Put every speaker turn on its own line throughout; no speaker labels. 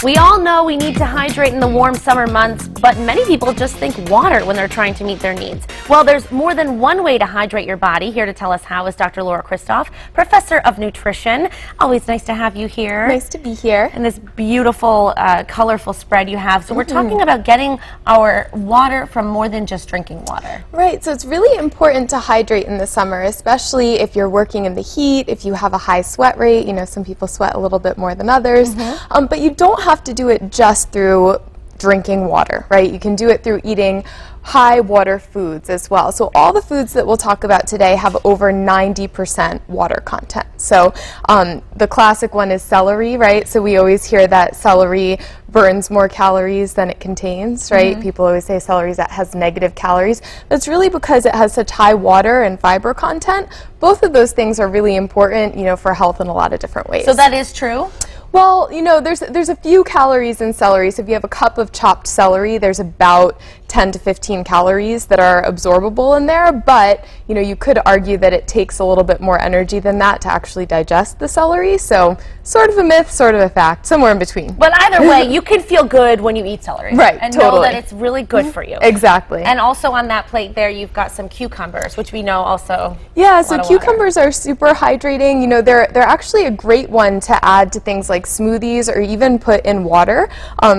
We all know we need to hydrate in the warm summer months, but many people just think water when they're trying to meet their needs. Well, there's more than one way to hydrate your body. Here to tell us how is Dr. Laura Christoph, Professor of Nutrition. Always nice to have you here.
Nice to be here.
And this beautiful, colorful spread you have. So we're talking about getting our water from more than just drinking water.
Right, so it's really important to hydrate in the summer, especially if you're working in the heat, if you have a high sweat rate. You know, some people sweat a little bit more than others, but you don't have to do it just through drinking water, right? You can do it through eating high water foods as well. So all the foods that we'll talk about today have over 90% water content. So the classic one is celery, right? So we always hear that celery burns more calories than it contains, right? People always say celery has negative calories. That's really because it has such high water and fiber content. Both of those things are really important, you know, for health in a lot of different ways.
So that is true?
Well, you know, there's a few calories in celery. So if you have a cup of chopped celery, there's about 10 to 15 calories that are absorbable in there, but you know, you could argue that it takes a little bit more energy than that to actually digest the celery. So sort of a myth, sort of a fact, somewhere in between.
But either way, you can feel good when you eat celery.
Right,
and
totally.
know that it's really good for you.
Exactly.
And also on that plate there, you've got some cucumbers, which we know also.
Yeah, so cucumbers are super hydrating. You know, they're actually a great one to add to things like smoothies or even put in water.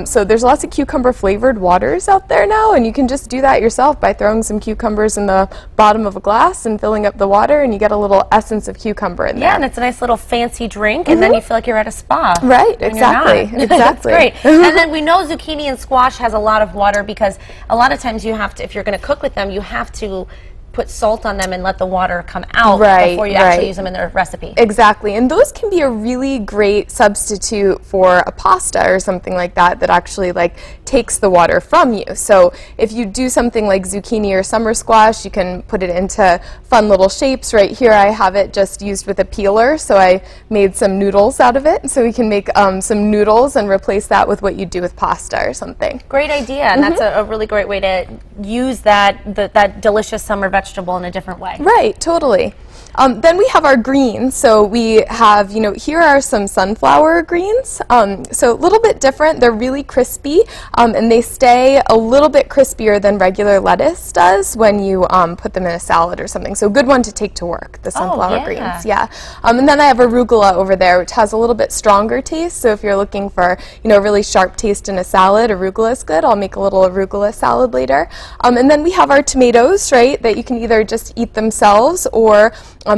So there's lots of cucumber flavored waters out there now, and you can just do that yourself by throwing some cucumbers in the bottom of a glass and filling up the water, and you get a little essence of cucumber in there.
Yeah, and it's a nice little fancy drink, and then you feel like you're at a spa.
Right, exactly. Exactly.
That's great. And then we know zucchini and squash has a lot of water because a lot of times you have to, if you're going to cook with them, you have to put salt on them and let the water come out before you actually use them in the recipe.
Exactly, and those can be a really great substitute for a pasta or something like that that actually like takes the water from you. So if you do something like zucchini or summer squash, you can put it into fun little shapes. Right here I have it just used with a peeler, so I made some noodles out of it. So we can make some noodles and replace that with what you do with pasta or something.
Great idea, and that's a really great way to use that delicious summer vegetable in a different way.
Right, totally. Then we have our greens. So we have, you know, here are some sunflower greens. So a little bit different. They're really crispy, and they stay a little bit crispier than regular lettuce does when you put them in a salad or something. So a good one to take to work, the sunflower greens. Yeah. And then I have arugula over there, which has a little bit stronger taste. So if you're looking for, you know, a really sharp taste in a salad, arugula is good. I'll make a little arugula salad later. And then we have our tomatoes, right, that you can either just eat themselves or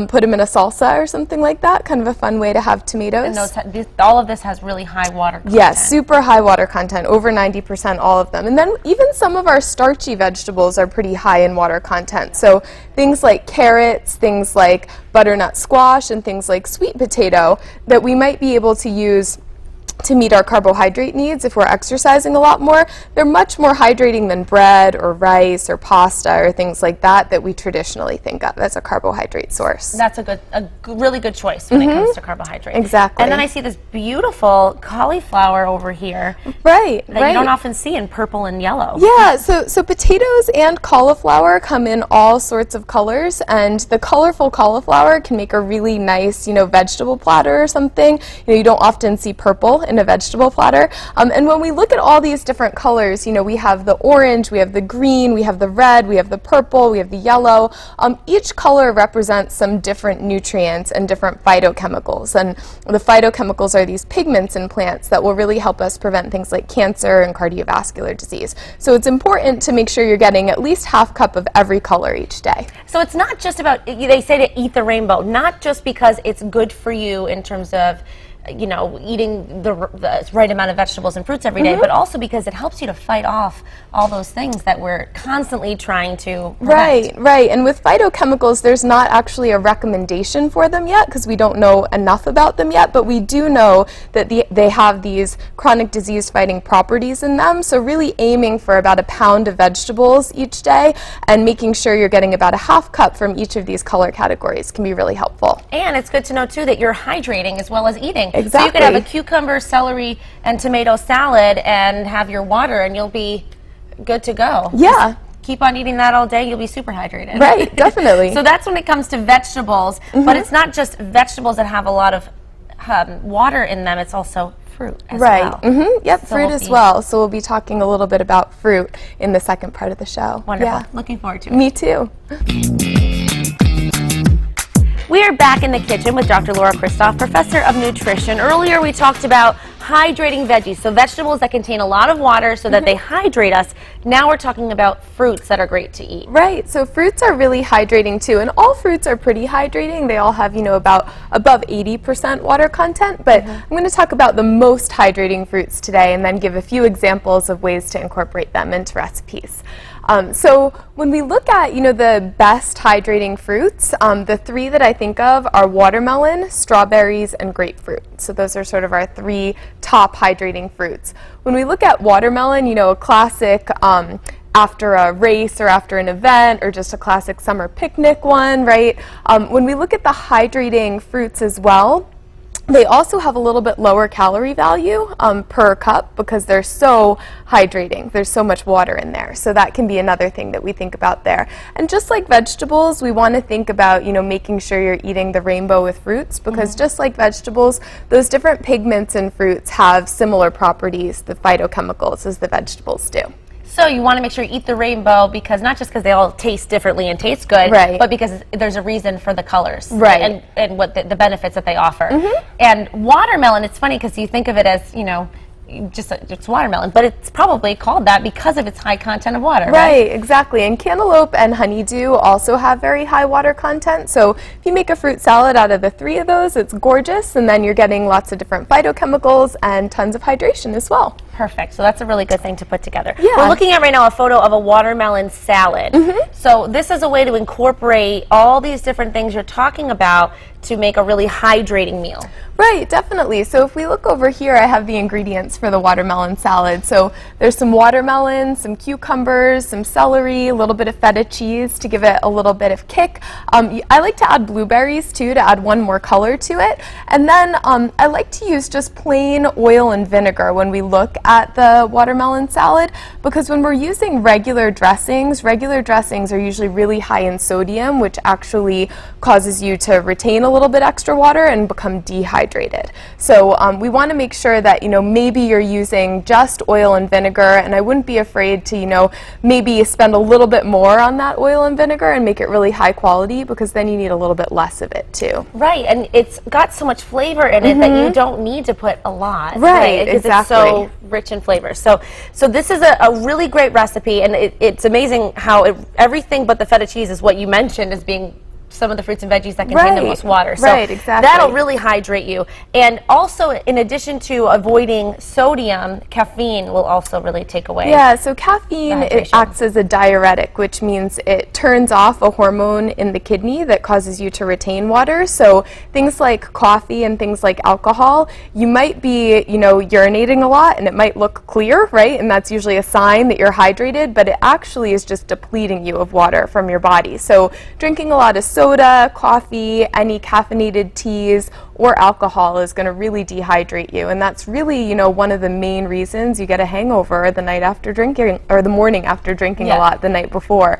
put them in a salsa or something like that. Kind of a fun way to have tomatoes.
And all of this has really high water content.
Yes, super high water content, over 90%, all of them. And then even some of our starchy vegetables are pretty high in water content. So things like carrots, things like butternut squash, and things like sweet potato that we might be able to use to meet our carbohydrate needs if we're exercising a lot more. They're much more hydrating than bread or rice or pasta or things like that that we traditionally think of as a carbohydrate source.
That's a really good choice when it comes to carbohydrate.
Exactly.
And then I see this beautiful cauliflower over here.
Right,
that you don't often see in purple and yellow.
Yeah, so potatoes and cauliflower come in all sorts of colors, and the colorful cauliflower can make a really nice, you know, vegetable platter or something. You know, you don't often see purple in a vegetable platter. And when we look at all these different colors, you know, we have the orange, we have the green, we have the red, we have the purple, we have the yellow. Each color represents some different nutrients and different phytochemicals. And the phytochemicals are these pigments in plants that will really help us prevent things like cancer and cardiovascular disease. So it's important to make sure you're getting at least half cup of every color each day.
So it's not just about, they say to eat the rainbow, not just because it's good for you in terms of, you know, eating the right amount of vegetables and fruits every day, but also because it helps you to fight off all those things that we're constantly trying to prevent.
Right. And with phytochemicals, there's not actually a recommendation for them yet because we don't know enough about them yet, but we do know that they have these chronic disease fighting properties in them. So really aiming for about a pound of vegetables each day and making sure you're getting about a half cup from each of these color categories can be really helpful.
And it's good to know too that you're hydrating as well as eating.
Exactly.
So you could have a cucumber, celery, and tomato salad and have your water and you'll be good to go.
Yeah.
Just keep on eating that all day, you'll be super hydrated.
Right, definitely.
So that's when it comes to vegetables, but it's not just vegetables that have a lot of water in them, it's also fruit as
right.
well.
Yep,
So
fruit
we'll
as
be-
well. So we'll be talking a little bit about fruit in the second part of the show.
Wonderful.
Yeah.
Looking forward to it.
Me too.
We are back in the kitchen with Dr. Laura Christoph, Professor of Nutrition. Earlier we talked about hydrating veggies, so vegetables that contain a lot of water so that they hydrate us. Now we're talking about fruits that are great to eat.
Right, so fruits are really hydrating too, and all fruits are pretty hydrating. They all have, about above 80% water content, but I'm going to talk about the most hydrating fruits today and then give a few examples of ways to incorporate them into recipes. So when we look at, the best hydrating fruits, the three that I think of are watermelon, strawberries, and grapefruit. So those are sort of our three top hydrating fruits. When we look at watermelon, a classic after a race or after an event or just a classic summer picnic one, right? When we look at the hydrating fruits as well, they also have a little bit lower calorie value per cup because they're so hydrating. There's so much water in there. So that can be another thing that we think about there. And just like vegetables, we want to think about, making sure you're eating the rainbow with fruits because just like vegetables, those different pigments in fruits have similar properties, the phytochemicals, as the vegetables do.
So you want to make sure you eat the rainbow because not just because they all taste differently and taste good,
Right.
but because there's a reason for the colors,
Right.
and what the benefits that they offer. And watermelon, it's funny because you think of it as just it's watermelon, but it's probably called that because of its high content of water, right?
Right, exactly. And cantaloupe and honeydew also have very high water content. So if you make a fruit salad out of the three of those, it's gorgeous, and then you're getting lots of different phytochemicals and tons of hydration as well.
Perfect. So that's a really good thing to put together.
Yeah.
We're looking at right now a photo of a watermelon salad. So this is a way to incorporate all these different things you're talking about to make a really hydrating meal.
Right, definitely. So if we look over here, I have the ingredients for the watermelon salad. So there's some watermelon, some cucumbers, some celery, a little bit of feta cheese to give it a little bit of kick. I like to add blueberries too to add one more color to it. And then I like to use just plain oil and vinegar when we look at the watermelon salad because when we're using regular dressings are usually really high in sodium, which actually causes you to retain a little bit extra water and become dehydrated. So we want to make sure that, maybe you're using just oil and vinegar, and I wouldn't be afraid to, maybe spend a little bit more on that oil and vinegar and make it really high quality because then you need a little bit less of it too.
Right, and it's got so much flavor in it that you don't need to put a lot.
Right,
because
exactly.
it's so rich in flavor. So this is a really great recipe, and it's amazing how everything but the feta cheese is what you mentioned as being some of the fruits and veggies that contain the most water. So
right, exactly.
that'll really hydrate you. And also, in addition to avoiding sodium, caffeine will also really take away.
Yeah, so caffeine,
the
it
hydration.
acts as a diuretic, which means it turns off a hormone in the kidney that causes you to retain water. So things like coffee and things like alcohol, you might be, urinating a lot and it might look clear, right? And that's usually a sign that you're hydrated, but it actually is just depleting you of water from your body. So drinking a lot of soda, coffee, any caffeinated teas, or alcohol is going to really dehydrate you, and that's really, one of the main reasons you get a hangover the night after drinking or the morning after drinking a lot the night before.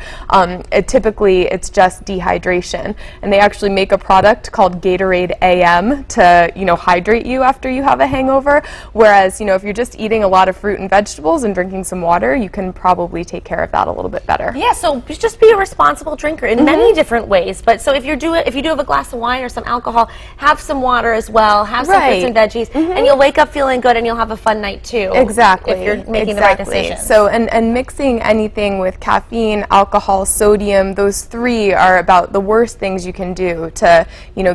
Typically, it's just dehydration, and they actually make a product called Gatorade AM to, hydrate you after you have a hangover. Whereas, if you're just eating a lot of fruit and vegetables and drinking some water, you can probably take care of that a little bit better.
Yeah, so just be a responsible drinker in many different ways. But so if you do have a glass of wine or some alcohol, have some water as well, have some fruits and veggies, and you'll wake up feeling good and you'll have a fun night too.
Exactly.
If you're making the right decision.
So, and mixing anything with caffeine, alcohol, sodium, those three are about the worst things you can do to,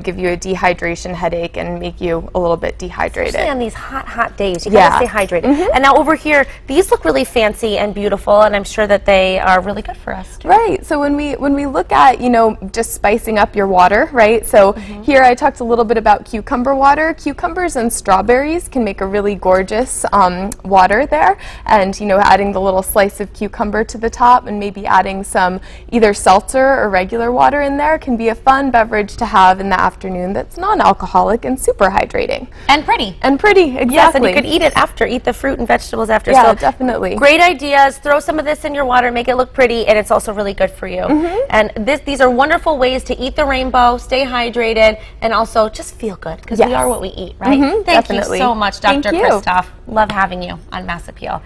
give you a dehydration headache and make you a little bit dehydrated.
Especially on these hot days, you gotta stay hydrated. And now over here, these look really fancy and beautiful, and I'm sure that they are really good for us too.
Right. So when we look at, just spicing up your water, right? So here I talked a little bit about cucumber water. Cucumbers and strawberries can make a really gorgeous water there, and adding the little slice of cucumber to the top and maybe adding some either seltzer or regular water in there can be a fun beverage to have in the afternoon that's non-alcoholic and super hydrating.
And pretty.
Exactly.
Yes, and you could eat it after, eat the fruit and vegetables after.
Yeah,
so
definitely.
Great ideas. Throw some of this in your water, make it look pretty, and it's also really good for you. And these are wonderful ways ways to eat the rainbow, stay hydrated, and also just feel good, because we
Yes.
are what we eat, right? Thank
definitely.
you so much,
Thank
Dr.
you.
Kristoff. Love having you on Mass Appeal.